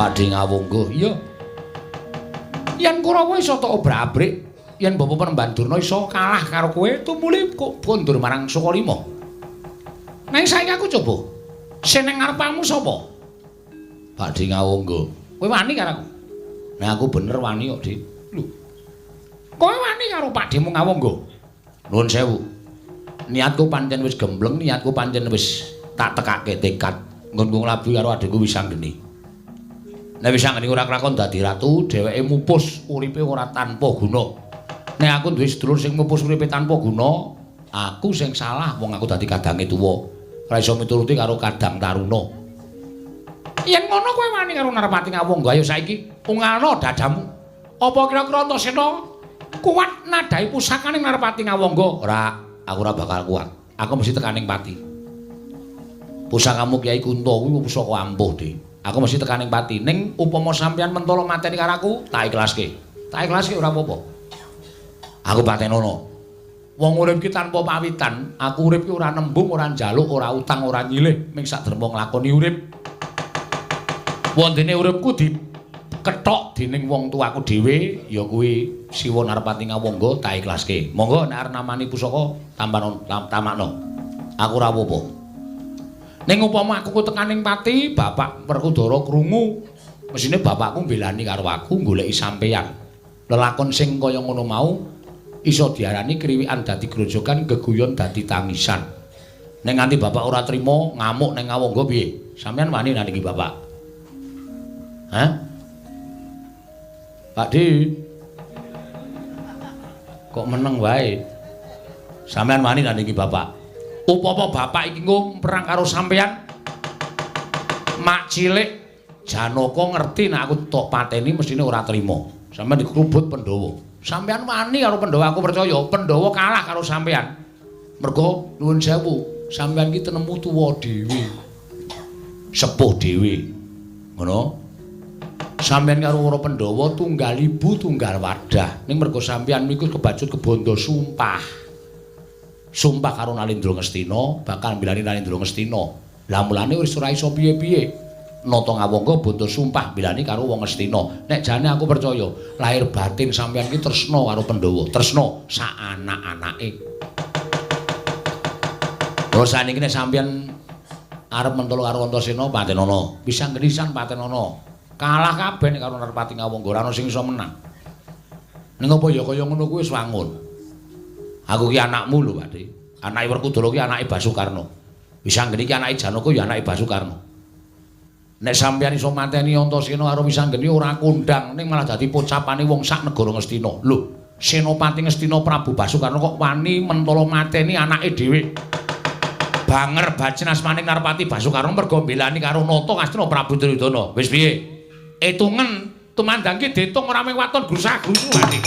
Padhe ngawungguh, iya. Yen Kurawa iso tok obrak-abrik, yen Bapak Penemban Durna iso kalah karo kowe, tumuli kok kondur marang Sukalima. Nang saiki aku coba. Sing nang ngarepmu sapa? Padhe ngawungguh. Kowe wani karo aku? Nah aku bener wani kok, Dik. Lho. Kowe wani karo Pakdemu ngawungguh? Nuwun sewu. Niatku pancen wis gembleng, niatku pancen wis tak tekake tekad nggonku nglabuhi karo adikku Wisanggeni. Nek Wisanggeni ora kelakon dadi ratu, dheweke mupus uripe ora tanpa guna. Nek aku duwe sedulur sing mupus uripe tanpa guna, aku sing salah wong aku dadi kadange tuwa. Ora iso mituruti karo kadang taruna. Yen ngono kowe wani karo Narpati Ngawungga, ayo saiki ungalno dadamu. Apa kira-kira Antasena kuat nadai pusakane Narpati Ngawungga? Ora, aku ora bakal kuat. Aku mesti tekaning pati. Pusakamu Kyai Kunto kuwi pusaka ampuh, Dik. Aku mesti tekaning pati. Ning upama sampeyan mentolo mateni karo aku, tak ikhlaske. Tak ikhlaske ora apa-apa. Aku patenono. Wong urip ki tanpa pawitan, aku urip ki ora nembung, ora njaluk, ora utang, ora nyilih, ming sak derma nglakoni urip. Wontene uripku dikethok dening wong tuaku dhewe, ya kuwi Siwa Narpati Ngawungga tak ikhlaske. Monggo nek arep namani pusaka tamakno. Aku ora apa-apa. Ning upama aku tekaning pati, Bapak Werkudara krungu, mesine bapakku mbelani karo aku goleki sampeyan. Lelakon sing kaya ngono mau iso diarani kriwikan dadi grojogan, geguyon dadi tangisan. Ning nganti bapak ora trima, ngamuk ning Ngawungga piye? Sampeyan wani nandingi bapak? Hah? Pak Di. Kok meneng wae? Sampeyan wani nandingi bapak? Upama bapak iki perang karo sampeyan, mak cilik Janaka ngerti nek aku tok pateni mestine ora trima. Sampeyan dikrubut Pandhawa. Sampeyan wani karo Pandhawa, aku percaya Pandhawa kalah karo sampeyan. Mergo nuwun sewu, sampeyan iki tenemu tuwa dhewe. Sepuh dhewe. Ngono. Sampeyan karo para Pandhawa tunggal ibu tunggal wadah. Ning mergo sampeyan niku kebacut kebondo sumpah. Sumpah karo Nalendra Ngastina bakal mbilani Nalendra Ngastina. Lah mulane wis ora iso piye-piye. Nata Ngawungga bondo sumpah mbilani karo wong Ngastina. Nek jane aku percaya, lahir batin sampeyan ki tresna karo Pandhawa, tresna sak anak-anake. Lha saniki nek sampeyan arep mentolo karo Antasena Patenana, bisa ngenisan Patenana. Kalah kabeh nek karo Narpati Ngawungga, ora ana sing iso menang. Ning apa ya kaya ngono kuwi wis wangun. Aku ki anakmu lho, Pakde. Anake Werkudara ki anake Basukarna. Wisanggeni ki anake Janaka ya anake Basukarna. Nek sampeyan iso mateni Antasena karo Wisanggeni ora kondang, ning malah dadi pocapane wong sak negara Ngastina. Lho, Senopati Ngastina Prabu Basukarna kok wani mentolo mateni anake dhewe. Banger bacin asmaning Narpati Basukarna mergo mbelani karo Nata Ngastina Prabu Duryudana. Wis piye? Etungen tumandangke ditung ora mung waton grusah-grusu, Pakde.